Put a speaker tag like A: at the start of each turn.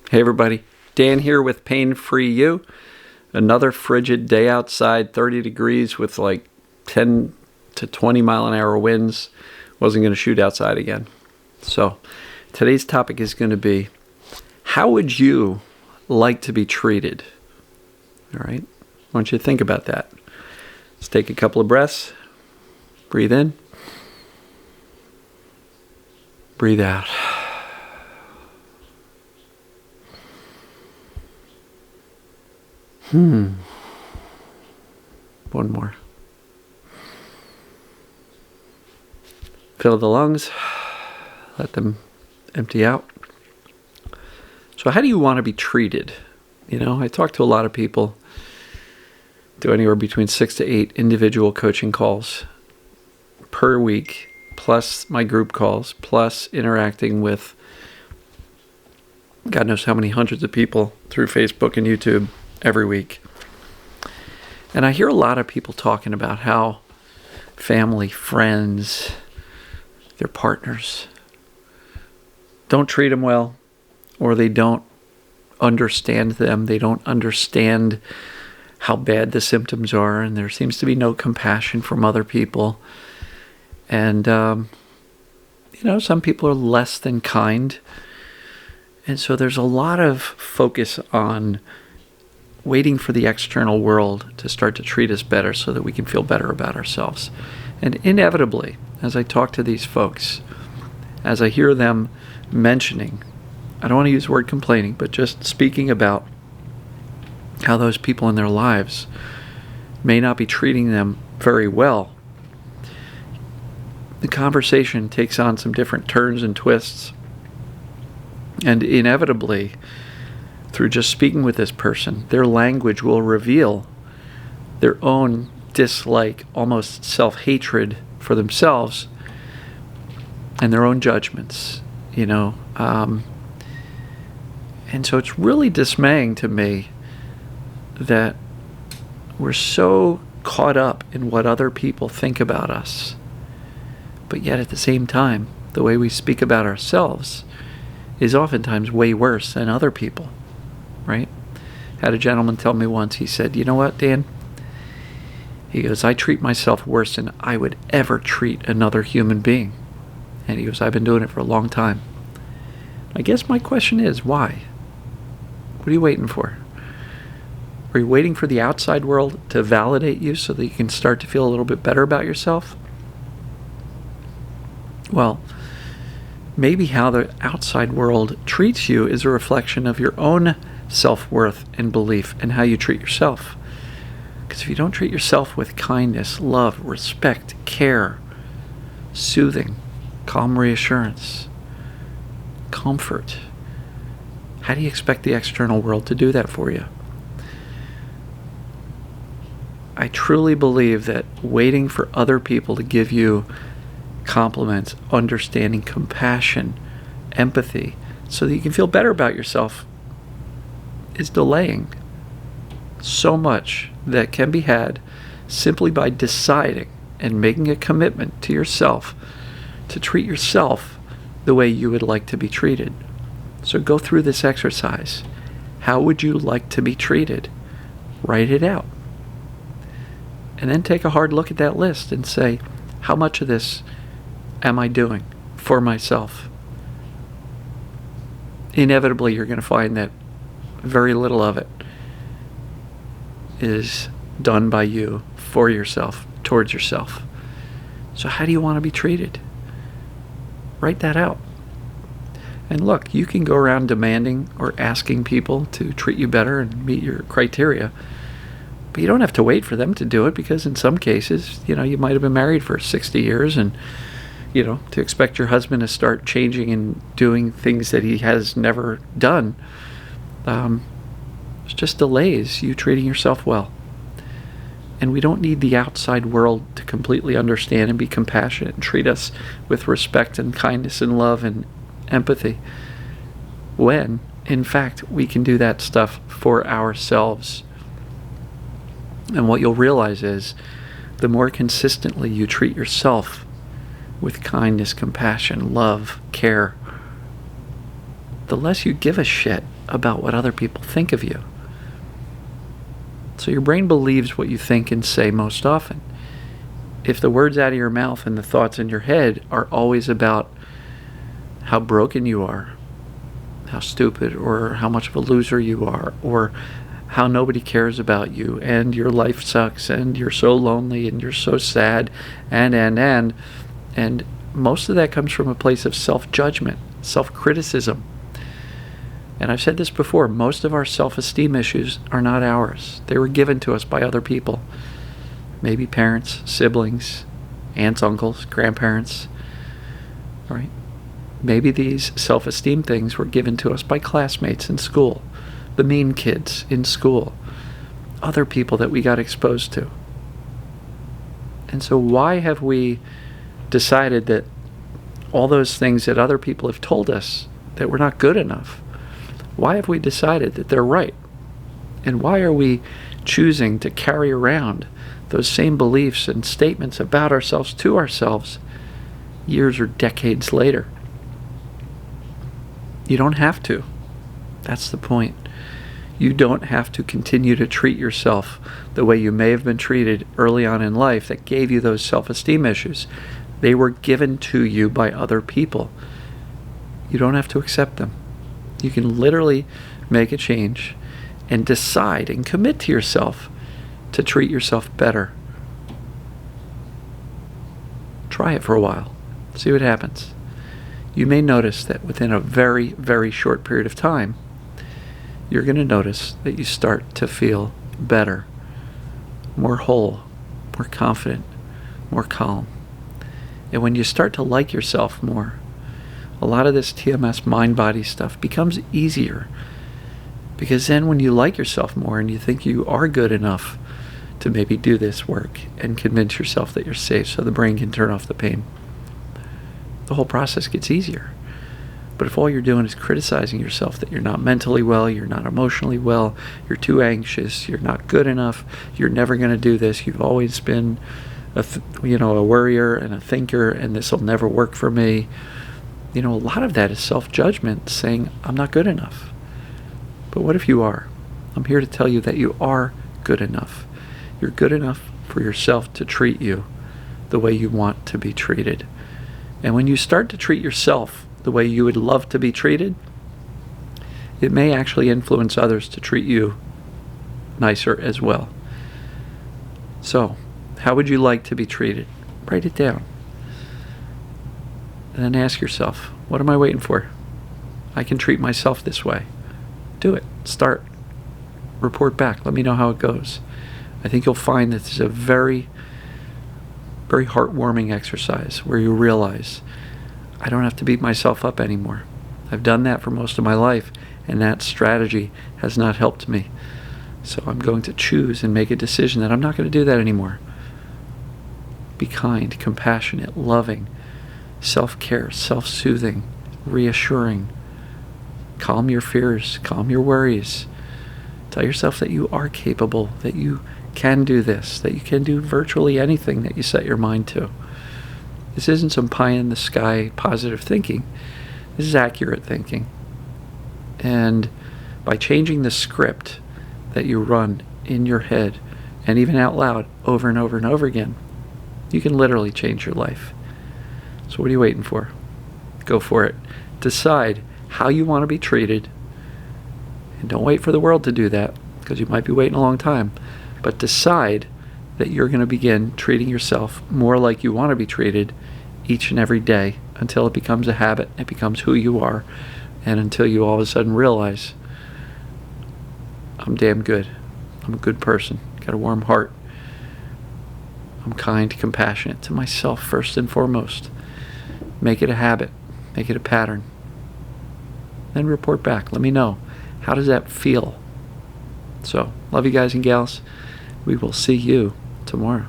A: Hey everybody, Dan here with Pain Free You. Another frigid day outside, 30 degrees with like 10 to 20 mile an hour winds. Wasn't going to shoot outside again. So today's topic is going to be, how would you like to be treated? All right, I want you to think about that. Let's take a couple of breaths. Breathe in. Breathe out. One more. Fill the lungs. Let them empty out. So how do you want to be treated? You know, I talk to a lot of people. Do anywhere between 6 to 8 individual coaching calls per week, plus my group calls, plus interacting with God knows how many hundreds of people through Facebook and YouTube every week. And I hear a lot of people talking about how family, friends, their partners don't treat them well, or they don't understand them. They don't understand how bad the symptoms are, and there seems to be no compassion from other people. And, some people are less than kind. And so there's a lot of focus on waiting for the external world to start to treat us better so that we can feel better about ourselves. And inevitably, as I talk to these folks, as I hear them mentioning, I don't want to use the word complaining, but just speaking about how those people in their lives may not be treating them very well, the conversation takes on some different turns and twists. And inevitably, through just speaking with this person, their language will reveal their own dislike, almost self-hatred for themselves and their own judgments, And so it's really dismaying to me that we're so caught up in what other people think about us, but yet at the same time, the way we speak about ourselves is oftentimes way worse than other people. Right? Had a gentleman tell me once, he said, "You know what, Dan?" He goes, "I treat myself worse than I would ever treat another human being." And he goes, "I've been doing it for a long time." I guess my question is, why? What are you waiting for? Are you waiting for the outside world to validate you so that you can start to feel a little bit better about yourself? Well, maybe how the outside world treats you is a reflection of your own self-worth and belief and how you treat yourself. Because if you don't treat yourself with kindness, love, respect, care, soothing, calm reassurance, comfort, how do you expect the external world to do that for you? I truly believe that waiting for other people to give you compliments, understanding, compassion, empathy, so that you can feel better about yourself is delaying so much that can be had simply by deciding and making a commitment to yourself to treat yourself the way you would like to be treated. So go through this exercise. How would you like to be treated? Write it out. And then take a hard look at that list and say, how much of this am I doing for myself? Inevitably, you're going to find that very little of it is done by you, for yourself, towards yourself. So how do you want to be treated? Write that out. And look, you can go around demanding or asking people to treat you better and meet your criteria, but you don't have to wait for them to do it, because in some cases, you might have been married for 60 years and to expect your husband to start changing and doing things that he has never done, it just delays you treating yourself well. And we don't need the outside world to completely understand and be compassionate and treat us with respect and kindness and love and empathy, when, in fact, we can do that stuff for ourselves. And what you'll realize is, the more consistently you treat yourself with kindness, compassion, love, care, the less you give a shit about what other people think of you. So your brain believes what you think and say most often. If the words out of your mouth and the thoughts in your head are always about how broken you are, how stupid, or how much of a loser you are, or how nobody cares about you, and your life sucks, and you're so lonely, and you're so sad, and most of that comes from a place of self-judgment, self-criticism. And I've said this before, most of our self-esteem issues are not ours. They were given to us by other people. Maybe parents, siblings, aunts, uncles, grandparents, right? Maybe these self-esteem things were given to us by classmates in school, the mean kids in school, other people that we got exposed to. And so why have we decided that all those things that other people have told us that we're not good enough, why have we decided that they're right? And why are we choosing to carry around those same beliefs and statements about ourselves to ourselves years or decades later? You don't have to. That's the point. You don't have to continue to treat yourself the way you may have been treated early on in life that gave you those self-esteem issues. They were given to you by other people. You don't have to accept them. You can literally make a change and decide and commit to yourself to treat yourself better. Try it for a while. See what happens. You may notice that within a very, very short period of time, you're going to notice that you start to feel better, more whole, more confident, more calm. And when you start to like yourself more, a lot of this TMS mind-body stuff becomes easier. Because then when you like yourself more and you think you are good enough to maybe do this work and convince yourself that you're safe so the brain can turn off the pain, the whole process gets easier. But if all you're doing is criticizing yourself that you're not mentally well, you're not emotionally well, you're too anxious, you're not good enough, you're never going to do this, you've always been a worrier and a thinker, and this will never work for me. A lot of that is self-judgment, saying, I'm not good enough. But what if you are? I'm here to tell you that you are good enough. You're good enough for yourself to treat you the way you want to be treated. And when you start to treat yourself the way you would love to be treated, it may actually influence others to treat you nicer as well. So, how would you like to be treated? Write it down. And then ask yourself, what am I waiting for? I can treat myself this way. Do it. Start. Report back. Let me know how it goes. I think you'll find that this is a very, very heartwarming exercise where you realize I don't have to beat myself up anymore. I've done that for most of my life, and that strategy has not helped me. So I'm going to choose and make a decision that I'm not going to do that anymore. Be kind, compassionate, loving, self-care, self-soothing, reassuring. Calm your fears, calm your worries. Tell yourself that you are capable, that you can do this, that you can do virtually anything that you set your mind to. This isn't some pie-in-the-sky positive thinking. This is accurate thinking. And by changing the script that you run in your head, and even out loud, over and over and over again, you can literally change your life. So what are you waiting for? Go for it. Decide how you want to be treated. And don't wait for the world to do that, because you might be waiting a long time. But decide that you're going to begin treating yourself more like you want to be treated each and every day until it becomes a habit, it becomes who you are, and until you all of a sudden realize, I'm damn good. I'm a good person. Got a warm heart. I'm kind, compassionate to myself first and foremost. Make it a habit. Make it a pattern. Then report back. Let me know. How does that feel? So, love you guys and gals. We will see you tomorrow.